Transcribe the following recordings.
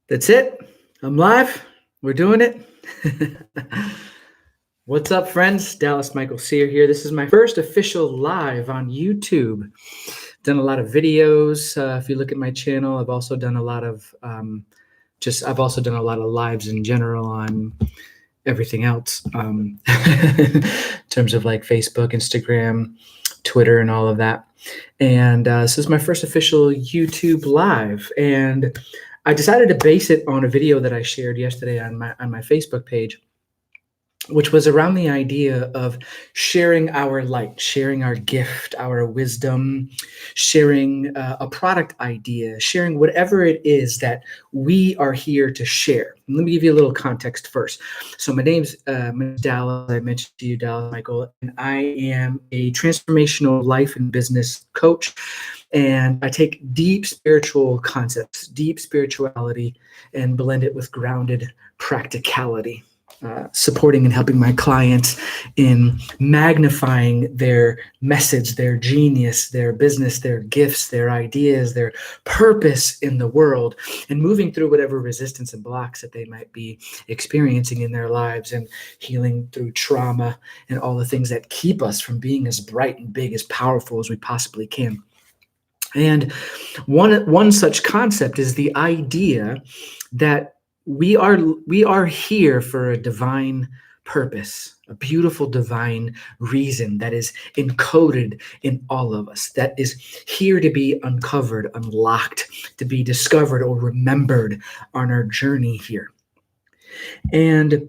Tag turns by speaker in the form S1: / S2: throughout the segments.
S1: That's it. I'm live. We're doing it. What's up, friends? Dallas Michael Sear here. This is my first official live on YouTube. Done a lot of videos. If you look at my channel, I've also done a lot of lives in general on everything else, in terms of like Facebook, Instagram, Twitter, and all of that. And this is my first official YouTube live, and I decided to base it on a video that I shared yesterday on my Facebook page, which was around the idea of sharing our light, sharing our gift, our wisdom, sharing a product idea, sharing whatever it is that we are here to share. And let me give you a little context first. So my name's Dallas. I mentioned to you, Dallas Michael, and I am a transformational life and business coach. And I take deep spiritual concepts, deep spirituality, and blend it with grounded practicality. Supporting and helping my clients in magnifying their message, their genius, their business, their gifts, their ideas, their purpose in the world, and moving through whatever resistance and blocks that they might be experiencing in their lives, and healing through trauma and all the things that keep us from being as bright and big, as powerful as we possibly can. And one such concept is the idea that we are here for a divine purpose, a beautiful divine reason that is encoded in all of us, that is here to be uncovered, unlocked, to be discovered or remembered on our journey here. And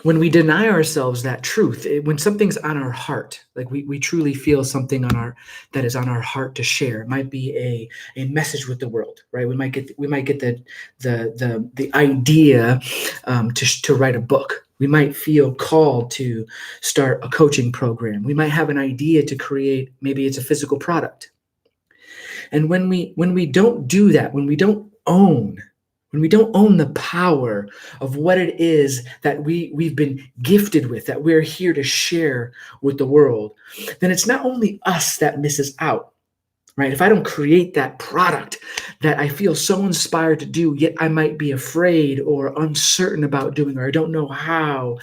S1: when we deny ourselves that truth, when something's on our heart, like we truly feel something that is on our heart to share, it might be a message with the world, right? We might get the idea to write a book. We might feel called to start a coaching program. We might have an idea to create, maybe it's a physical product. And when we don't do that, when we don't own the power of what it is that we've been gifted with, that we're here to share with the world, then it's not only us that misses out, right? If I don't create that product that I feel so inspired to do, yet I might be afraid or uncertain about doing, or I don't know how,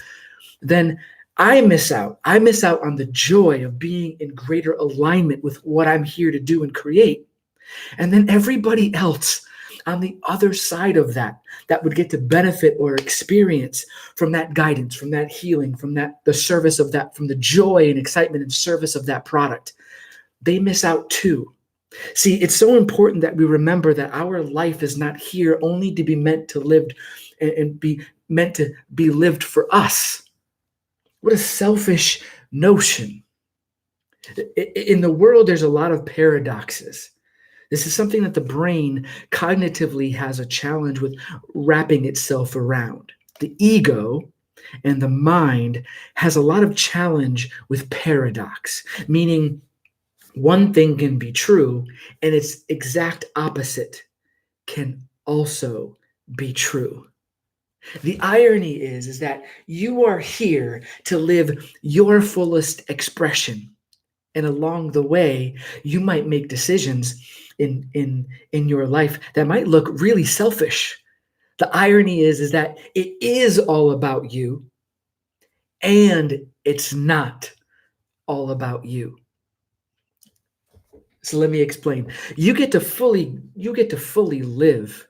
S1: then I miss out. I miss out on the joy of being in greater alignment with what I'm here to do and create. And then everybody else on the other side of that would get to benefit or experience from that guidance, from that healing, from the service of that, from the joy and excitement and service of that product, they miss out too. See, it's so important that we remember that our life is not here only to be meant to live and be meant to be lived for us. What a selfish notion. In the world, there's a lot of paradoxes. This is something that the brain cognitively has a challenge with wrapping itself around. The ego and the mind has a lot of challenge with paradox, meaning one thing can be true and its exact opposite can also be true. The irony is that you are here to live your fullest expression. And along the way, you might make decisions in your life that might look really selfish. The irony is that it is all about you, and it's not all about you. So let me explain. You get to fully live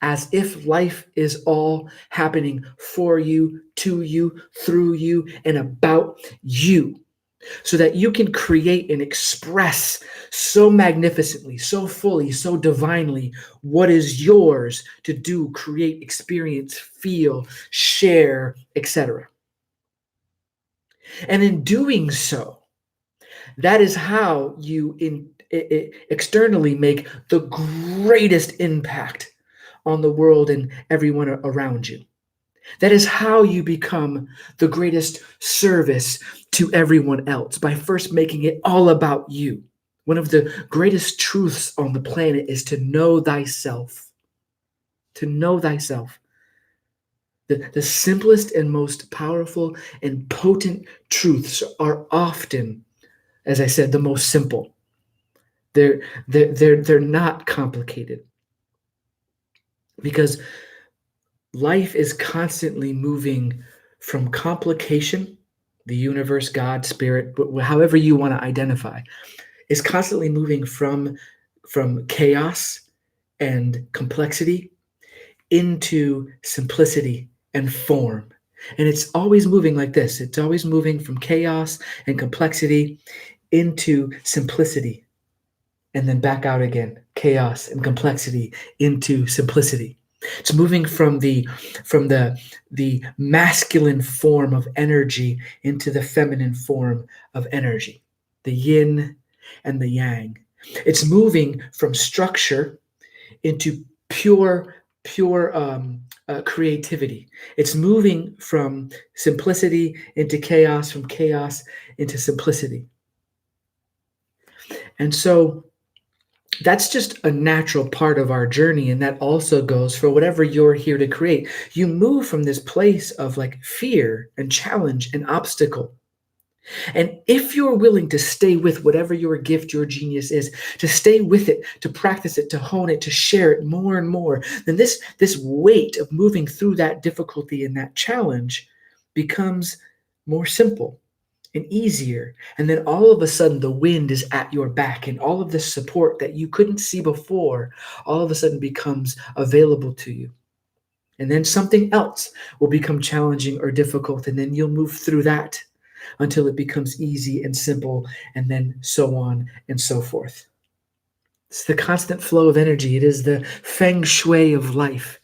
S1: as if life is all happening for you, to you, through you, and about you, so that you can create and express so magnificently, so fully, so divinely what is yours to do, create, experience, feel, share, etc. And in doing so, that is how you externally make the greatest impact on the world and everyone around you. That is how you become the greatest service to everyone else, by first making it all about you. One of the greatest truths on the planet is to know thyself. To know thyself. The simplest and most powerful and potent truths are often, as I said, the most simple. They're not complicated. because life is constantly moving from complication, the universe, God, spirit, however you want to identify, is constantly moving from chaos and complexity into simplicity and form. And it's always moving like this. It's always moving from chaos and complexity into simplicity and then back out again. Chaos and complexity into simplicity. It's moving from the masculine form of energy into the feminine form of energy, the yin and the yang. It's moving from structure into pure creativity. It's moving from simplicity into chaos, from chaos into simplicity. And so that's just a natural part of our journey. And that also goes for whatever you're here to create. You move from this place of like fear and challenge and obstacle. And if you're willing to stay with whatever your gift, your genius is, to stay with it, to practice it, to hone it, to share it more and more, then this weight of moving through that difficulty and that challenge becomes more simple and easier. And then all of a sudden the wind is at your back, and all of this support that you couldn't see before all of a sudden becomes available to you. And then something else will become challenging or difficult, and then you'll move through that until it becomes easy and simple, and then so on and so forth. It's the constant flow of energy. It is the feng shui of life.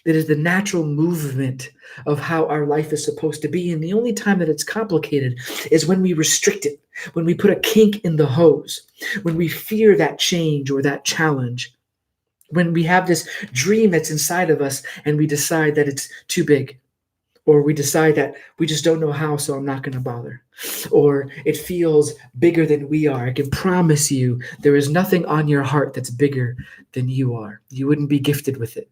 S1: It is the natural movement of how our life is supposed to be. And the only time that it's complicated is when we restrict it, when we put a kink in the hose, when we fear that change or that challenge, when we have this dream that's inside of us and we decide that it's too big, or we decide that we just don't know how, so I'm not going to bother, or it feels bigger than we are. I can promise you there is nothing on your heart that's bigger than you are. You wouldn't be gifted with it,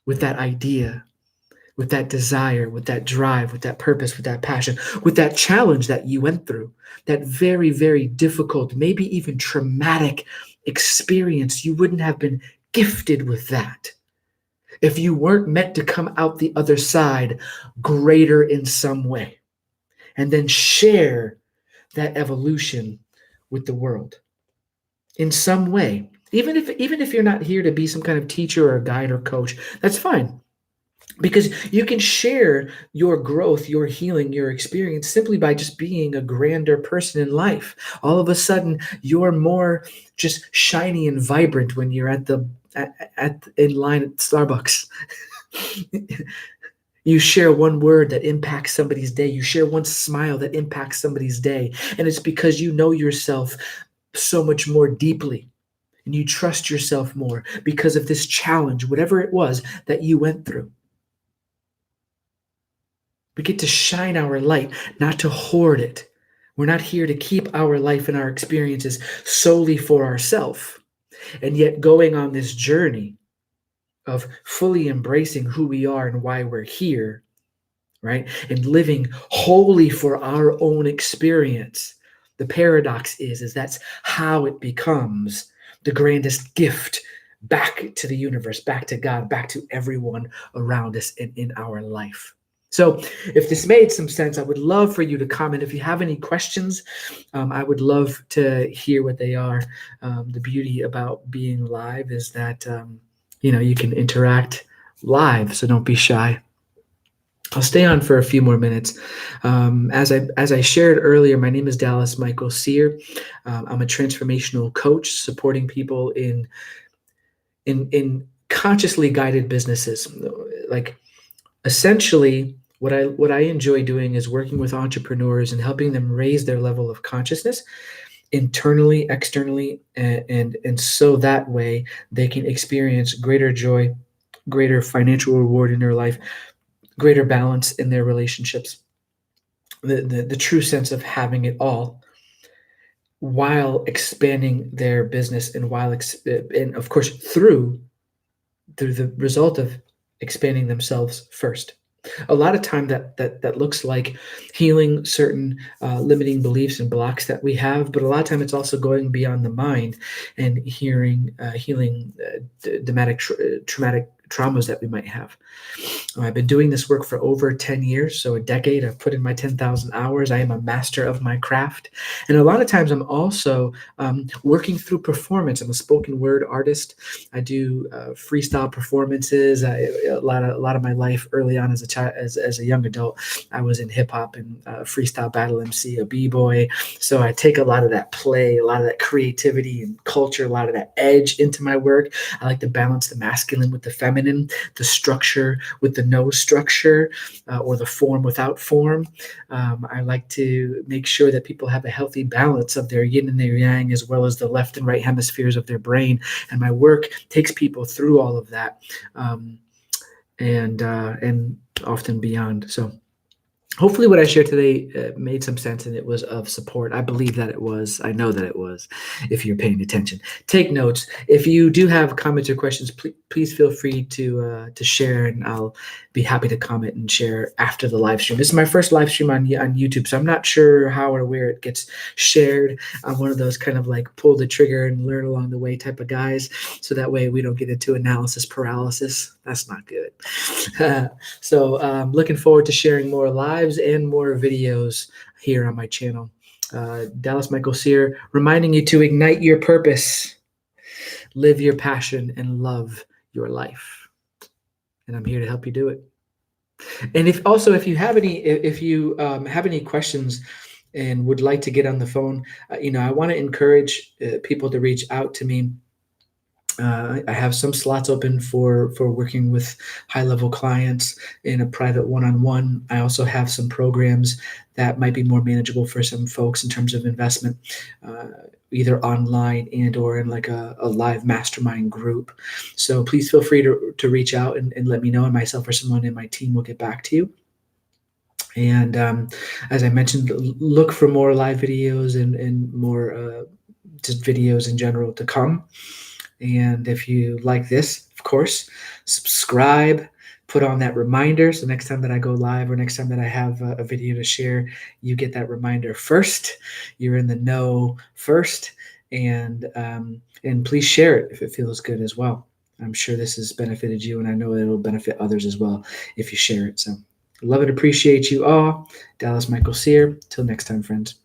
S1: with that idea, with that desire, with that drive, with that purpose, with that passion, with that challenge that you went through, that very, very difficult, maybe even traumatic experience. You wouldn't have been gifted with that if you weren't meant to come out the other side greater in some way and then share that evolution with the world in some way. Even if you're not here to be some kind of teacher or guide or coach, that's fine. Because you can share your growth, your healing, your experience simply by just being a grander person in life. All of a sudden, you're more just shiny and vibrant when you're in line at Starbucks. You share one word that impacts somebody's day. You share one smile that impacts somebody's day. And it's because you know yourself so much more deeply. And you trust yourself more because of this challenge, whatever it was that you went through. We get to shine our light, not to hoard it. We're not here to keep our life and our experiences solely for ourselves. And yet going on this journey of fully embracing who we are and why we're here, right? And living wholly for our own experience. The paradox is that's how it becomes the grandest gift back to the universe, back to God, back to everyone around us and in our life. So if this made some sense, I would love for you to comment. If you have any questions, I would love to hear what they are. The beauty about being live is that, you can interact live, so don't be shy. I'll stay on for a few more minutes. As I shared earlier, my name is Dallas Michael Sear. I'm a transformational coach supporting people in consciously guided businesses. Like essentially, what I enjoy doing is working with entrepreneurs and helping them raise their level of consciousness internally, externally, and so that way they can experience greater joy, greater financial reward in their life, greater balance in their relationships, the true sense of having it all while expanding their business and and of course through the result of expanding themselves first. A lot of time that looks like healing certain limiting beliefs and blocks that we have, but a lot of time it's also going beyond the mind and healing traumatic traumas that we might have. I've been doing this work for over 10 years, so a decade. I've put in my 10,000 hours. I am a master of my craft. And a lot of times I'm also working through performance. I'm a spoken word artist. I do freestyle performances. A lot of my life early on as a child, as a young adult, I was in hip hop and freestyle battle MC, a b-boy. So I take a lot of that play, a lot of that creativity and culture, a lot of that edge into my work. I like to balance the masculine with the feminine, the structure with the no structure, or the form without form. I like to make sure that people have a healthy balance of their yin and their yang, as well as the left and right hemispheres of their brain. And my work takes people through all of that, and often beyond. So hopefully what I shared today made some sense and it was of support. I believe that it was. I know that it was, if you're paying attention. Take notes. If you do have comments or questions, please feel free to share, and I'll be happy to comment and share after the live stream. This is my first live stream on YouTube, so I'm not sure how or where it gets shared. I'm one of those kind of like pull the trigger and learn along the way type of guys, so that way we don't get into analysis paralysis. That's not good. So looking forward to sharing more lives and more videos here on my channel. Dallas Michael Sear, reminding you to ignite your purpose, live your passion, and love your life. And I'm here to help you do it. And if you have any questions and would like to get on the phone, I want to encourage people to reach out to me. I have some slots open for working with high-level clients in a private one-on-one. I also have some programs that might be more manageable for some folks in terms of investment, either online and or in like a live mastermind group. So please feel free to reach out and let me know, and myself or someone in my team will get back to you. And as I mentioned, look for more live videos and more just videos in general to come. And if you like this, of course, subscribe, put on that reminder. So next time that I go live or next time that I have a video to share, you get that reminder first. You're in the know first. And please share it if it feels good as well. I'm sure this has benefited you, and I know it'll benefit others as well if you share it. So love and appreciate you all. Dallas Michael Sear. Till next time, friends.